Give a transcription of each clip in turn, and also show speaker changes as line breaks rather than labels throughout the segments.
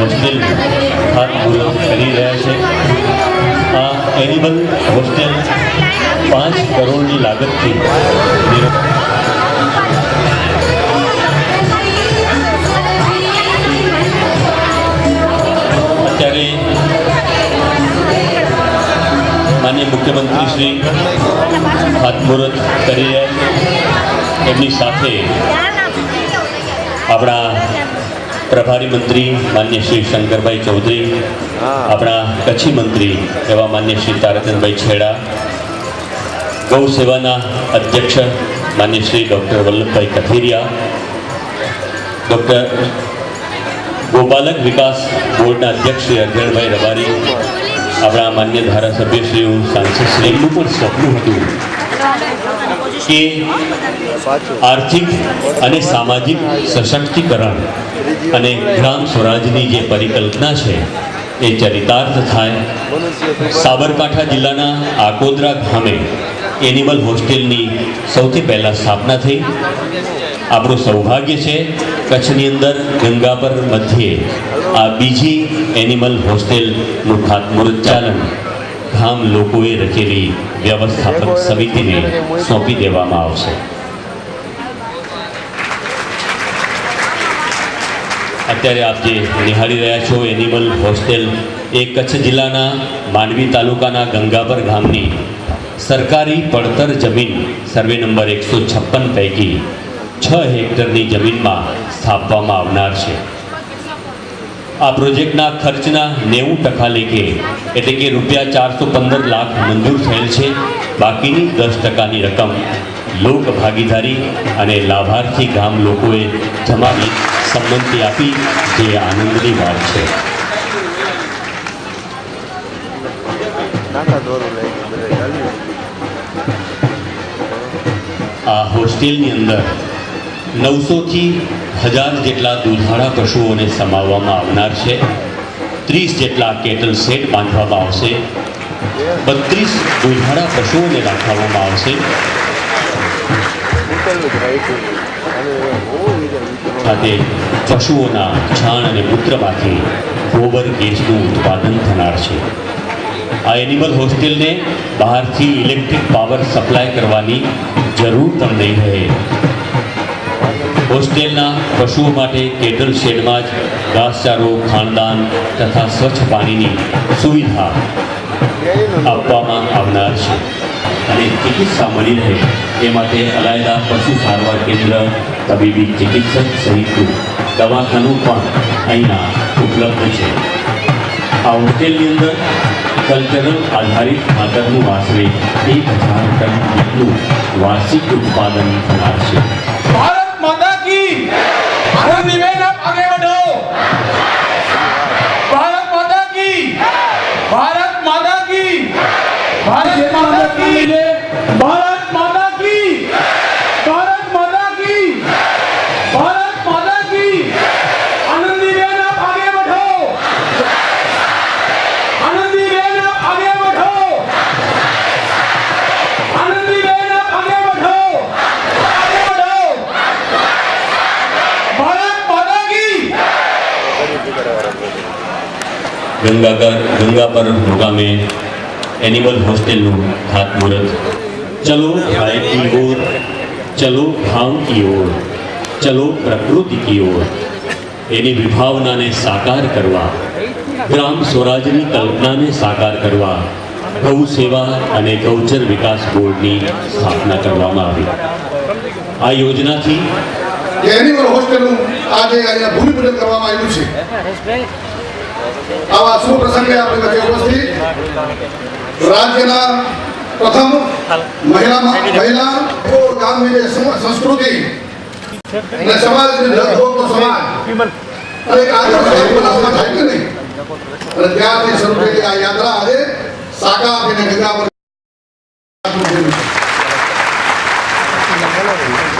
Hostel ખાતમુહૂર્ત કરી રહ્યા છે। આ એનિમલ હોસ્ટેલ 5 કરોડની લાગતથી અત્યારે માનનીય મુખ્યમંત્રી શ્રી ખાતમુહૂર્ત કરી રહ્યા છે। એમની સાથે આપણા પ્રભારી મંત્રી માન્ય શ્રી શંકરભાઈ ચૌધરી, આપણા કચ્છી મંત્રી એવા માન્ય શ્રી તારકનભાઈ છેડા, ગૌ સેવાના અધ્યક્ષ માન્ય શ્રી ડૉક્ટર વલ્લભભાઈ કથિરિયા, ડૉક્ટર ગોપાલક વિકાસ બોર્ડના અધ્યક્ષ શ્રી અર્જણભાઈ રબારી, આપણા માન્ય ધારાસભ્યશ્રીઓ, સાંસદશ્રીનું પણ સપનું હતું કે આર્થિક અને સામાજિક સશક્તિકરણ અને ગ્રામ સ્વરાજની જે પરિકલ્પના છે એ ચરિતાર્થ થાય। સાબરકાંઠા જિલ્લાના આકોદરા ગામે એનિમલ હોસ્ટેલની સૌથી પહેલાં સ્થાપના થઈ। આપણું સૌભાગ્ય છે કચ્છની અંદર ગંગાપર મધ્યે આ બીજી એનિમલ હોસ્ટેલનું ખાતમુહૂર્ત ચાલન ગામ લોકોએ રચેલી વ્યવસ્થાપક સમિતિને સોંપી દેવામાં આવશે। અત્યારે આપ જે નિહાળી રહ્યા છો એનિમલ હોસ્ટેલ એ કચ્છ જિલ્લાના માંડવી તાલુકાના ગંગાપર ગામની સરકારી પડતર જમીન સર્વે નંબર 156 પૈકી 6 હેક્ટરની જમીનમાં સ્થાપવામાં આવનાર છે। આ પ્રોજેક્ટના ખર્ચના 90% લેખે એટલે કે રૂપિયા 415 લાખ મંજૂર થયેલ છે। બાકીની 10%ની રકમ લોક ભાગીદારી અને લાભાર્થી ગામ લોકોએ જમાવી સંમતિ આપી, જે આનંદની વાત છે। આ હોસ્ટેલની અંદર 900થી 1000 જેટલા દૂધાળા પશુઓને સમાવવામાં આવનાર છે। 30 જેટલા કેટલ સેટ બાંધવામાં આવશે। 32 દૂધાળા પશુઓને રાખવામાં આવશે। સાથે પશુઓના છાણ અને મૂત્રમાંથી ગોબર ગેસનું ઉત્પાદન થનાર છે। આ એનિમલ હોસ્ટેલને બહારથી ઇલેક્ટ્રિક પાવર સપ્લાય કરવાની જરૂર પણ નહીં રહે। હોસ્ટેલના પશુઓ માટે કેટલ શેડમાં જ ઘાસચારો, ખાણદાન તથા સ્વચ્છ પાણીની સુવિધા આપવામાં આવનાર છે અને ચિકિત્સા મળી રહે એ માટે અલાયદા પશુ સારવાર કેન્દ્ર, તબીબી ચિકિત્સક સહિતનું દવાખાનું પણ અહીંના ઉપલબ્ધ છે। આ હોસ્ટેલની અંદર કલ્ચરલ આધારિત ખાતરનું આશરે 1000 ટન જેટલું વાર્ષિક ઉત્પાદન થનાર છે।
भारत माता की आनंदीबेन आप आगे बढ़ो। भारत माता की, भारत माता की, भारत माता की, भारत माता की, भारत माता की, भारत माता की। आनंदीबेन आप आगे बढ़ो। आनंदीबेन आप आगे बढ़ो। आनंदीबेन आप आगे बढ़ो। आगे बढ़ो। भारत माता की।
गंगापर मुकामे एनिमल होस्टेलનું ખાતમુહૂર્ત। चलो भाई की ओर, चलो भाव की ओर, चलो प्रकृति की ओर એની વિભાવનાને સાકાર કરવા, ગ્રામ સ્વરાજની કલ્પનાને સાકાર કરવા ગૌ સેવા અને ગૌચર વિકાસ બોર્ડની સ્થાપના કરવામાં આવી। આ યોજનાથી
એનિમલ હોસ્ટેલનું આજે અહીંયા ભૂમિપૂજન કરવામાં આવ્યું છે। આવા શુભ પ્રસંગે આપણી વચ્ચે ઉપસ્થિત રાજ્યના પ્રથમ મહિલા ગામની જે સંસ્કૃતિ અને સમાજની જગતનો સમાજ અને આદિવાસી બનાવવામાં થાય કે નહીં, અને ત્યારથી શરૂ થયેલી આ યાત્રા આજે સાકા આપીને ગંગાપર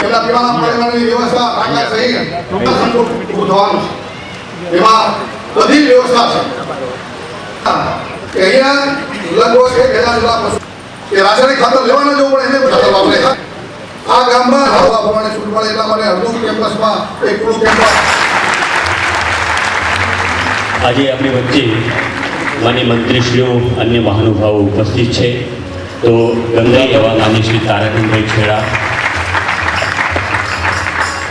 પેલા પીવાના પાણીની વ્યવસ્થા ટાંકા સહિત સંકુલ ઊભું થવાનું છે। એમાં બધી વ્યવસ્થા છે કે અહીંયા લગભગ 1000 જેટલા પશુ કે રાસાયણિક ખાતર લેવાના જવું પડે એને ખાતર વાપરે। આ ગામમાં હવા પ્રમાણે છૂટ મળે એટલા માટે હળદુ કેમ્પસમાં એક પૂરું કેમ્પસ
આજે આપણી વચ્ચે માન્ય મંત્રીશ્રીઓ અન્ય મહાનુભાવો ઉપસ્થિત છે. તો ગંગા એવા માન્ય શ્રી તારાચંદભાઈ છેડા,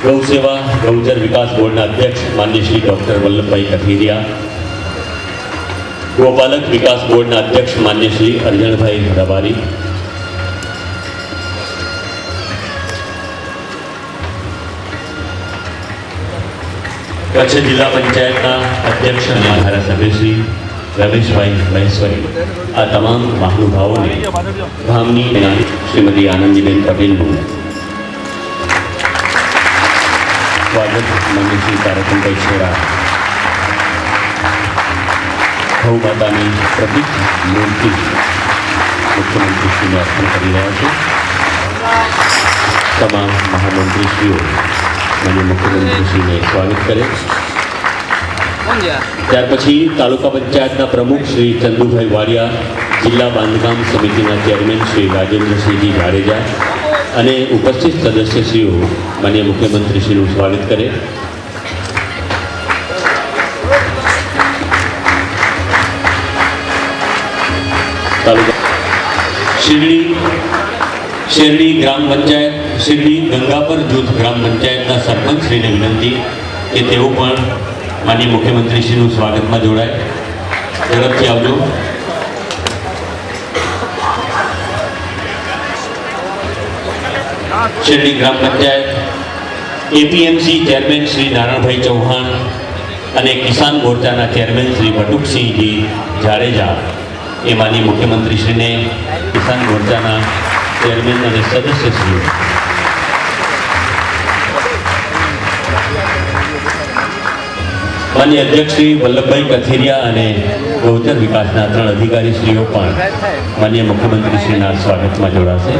ગૌ સેવા ગૌચર વિકાસ બોર્ડના અધ્યક્ષ માન્ય શ્રી ડૉક્ટર વલ્લભભાઈ કથિરિયા, ગોપાલક વિકાસ બોર્ડના અધ્યક્ષ માન્ય શ્રી અરજણભાઈ રબારી, કચ્છ જિલ્લા પંચાયતના અધ્યક્ષ અને ધારાસભ્ય શ્રી રમેશભાઈ મહેશ્વરી, આ તમામ મહાનુભાવોને ગામની શ્રીમતી આનંદીબેન પટેલનું સ્વાગત માન્ય શ્રી તારાચંદભાઈ છેડા ગૌ માતાની પ્રતિક મૂર્તિ મુખ્યમંત્રીશ્રીને અર્પણ કરી રહ્યા છે. તમામ મહામંત્રીશ્રીઓ માન્ય મુખ્યમંત્રીશ્રીને સ્વાગત કરે. ત્યાર પછી તાલુકા પંચાયતના પ્રમુખ શ્રી ચંદુભાઈ વાડિયા, જિલ્લા બાંધકામ સમિતિના ચેરમેન શ્રી રાજેન્દ્રસિંહજી જાડેજા અને ઉપસ્થિત સદસ્યશ્રીઓ માન્ય મુખ્યમંત્રીશ્રીનું સ્વાગત કરે. શેરડી ગ્રામ પંચાયત, શેરડી ગંગાપર જૂથ ગ્રામ પંચાયતના સરપંચશ્રીને વિનંતી કે તેઓ પણ માન્ય મુખ્યમંત્રીશ્રીનું સ્વાગતમાં જોડાય. ઝડપથી આવજો. શેરડી ગ્રામ પંચાયત એપીએમસી ચેરમેન શ્રી નારાયણભાઈ ચૌહાણ અને કિસાન મોરચાના ચેરમેન શ્રી બટુકસિંહજી જાડેજા એ માનીય મુખ્યમંત્રીશ્રીને, કિસાન મોરચાના ચેરમેન અને સદસ્યશ્રીઓ માન્ય અધ્યક્ષ શ્રી વલ્લભભાઈ કથિરિયા અને ગૌચર વિકાસના 3 અધિકારીશ્રીઓ પણ માન્ય મુખ્યમંત્રીશ્રીના સ્વાગતમાં જોડાશે.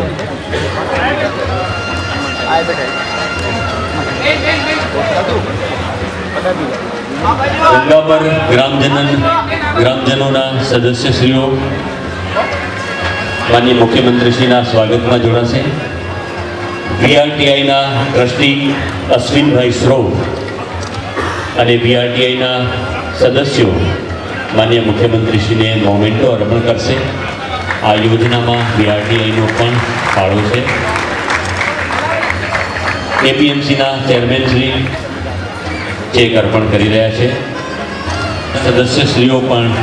ગંગાપર ગ્રામજનોના સદસ્યશ્રીઓ માન્ય મુખ્યમંત્રીશ્રીના સ્વાગતમાં જોડાશે. VRTIના ટ્રસ્ટી અશ્વિનભાઈ શ્રોવ અને VRTIના સદસ્યો માન્ય મુખ્યમંત્રીશ્રીને મોમેન્ટો અર્પણ કરશે. આ યોજનામાં VRTIનો પણ ફાળો છે. એપીએમસીના ચેરમેન શ્રી ચેક અર્પણ કરી રહ્યા છે. સદસ્યશ્રીઓ પણ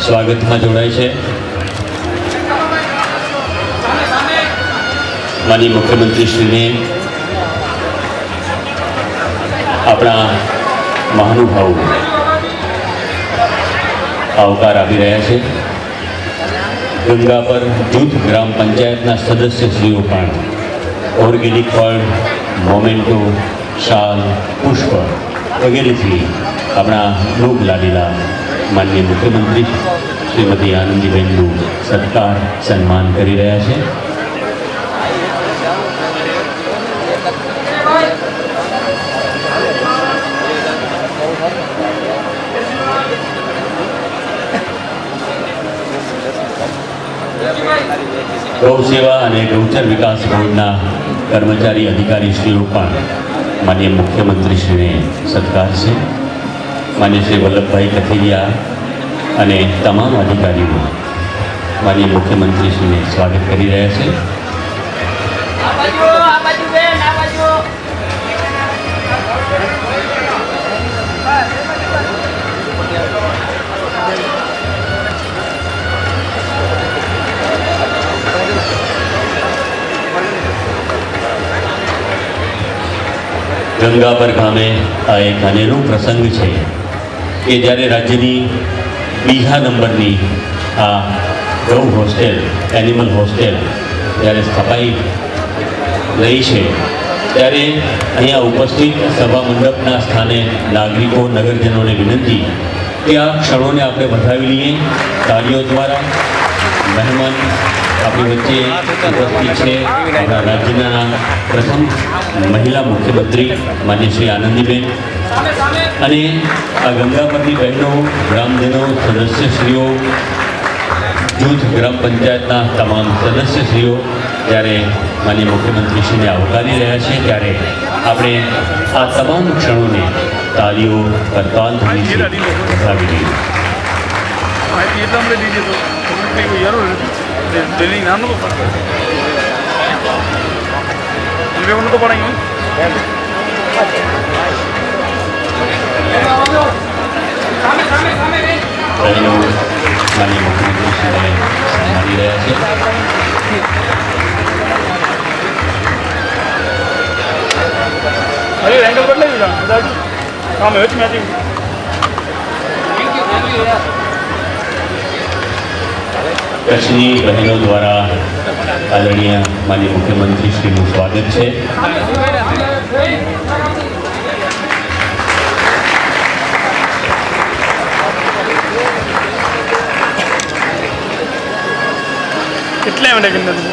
સ્વાગતમાં જોડાય છે. માનીય મુખ્યમંત્રીશ્રીને આપણા મહાનુભાવો આવકાર આપી રહ્યા છે. ગંગાપર જૂથ ગ્રામ પંચાયતના સદસ્યશ્રીઓ પણ ઓર્ગેનિક ફળ, મોમેન્ટો, શાલ, પુષ્પ વગેરેથી આપણા લોક લાડીલા માનનીય મુખ્યમંત્રી શ્રીમતી આનંદીબેનનું સત્કાર સન્માન કરી રહ્યા છે. ગૌ સેવા અને ગૌચર વિકાસ બોર્ડના કર્મચારી અધિકારીશ્રીઓ પણ માનનીય મુખ્યમંત્રીશ્રીને સત્કાર છે. માન્ય શ્રી વલ્લભભાઈ કથિરિયા અને તમામ અધિકારીઓ માનનીય મુખ્યમંત્રીશ્રીને સ્વાગત કરી રહ્યા છે. ગંગાપર ગામે આ એક અનેરો પ્રસંગ છે કે જ્યારે રાજ્યની બીજા નંબરની આ ગૌ હોસ્ટેલ, એનિમલ હોસ્ટેલ જ્યારે સ્થપાઈ રહી છે ત્યારે અહીંયા ઉપસ્થિત સભા મંડપના સ્થાને નાગરિકો, નગરજનોને વિનંતી કે આ ક્ષણોને આપણે વધાવી લઈએ તાળીઓ દ્વારા. મહેમાન આપણી વચ્ચે ઉપસ્થિત છે આપણા રાજ્યના પ્રથમ મહિલા મુખ્યમંત્રી માન્ય શ્રી આનંદીબેન અને આ ગંગાપરની બહેનો, ગ્રામજનો, સદસ્યશ્રીઓ, જૂથ ગ્રામ પંચાયતના તમામ સદસ્યશ્રીઓ જ્યારે માન્ય મુખ્યમંત્રીશ્રીને આવકારી રહ્યા છે ત્યારે આપણે આ તમામ ક્ષણોને તાલીઓ કર્તાલધ્વનિથી વધાવી દઈએ.
એટલા માટે દીધી તો કંઈ જરૂર નથી દિલ્હી નાનું તો પડે તો પડાયું
બહેનો માનનીય મુખ્યમંત્રીશ્રીને સંભાળી રહ્યા છે.
અરે એંગલ બદલાઈ દીધા બધા કામ હવે જ મેચિંગ
કચ્છની બહેનો દ્વારા આદરણીય માનનીય મુખ્યમંત્રીશ્રીનું સ્વાગત છે.
કેટલા મિનિટ કે નથી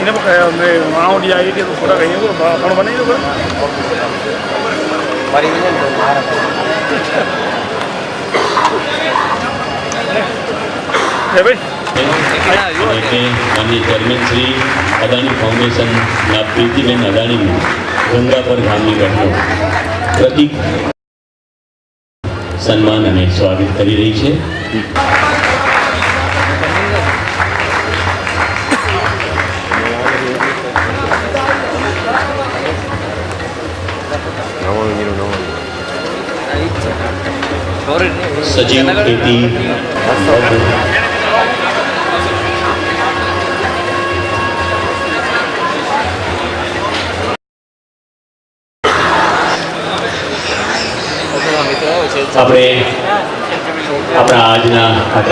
એને માઉડી આવી હતી તો થોડા કહીએ તો પણ બનાવી દો
એટલે માનનીય ચેરમેન શ્રી અદાણી ફાઉન્ડેશનના પ્રીતિબેન અદાણીનું ગંગાપર ગામની બહેનો પ્રતિક સન્માન અને સ્વાગત કરી રહી છે. સજીવ ખેતી આપણે આપણા આજના આ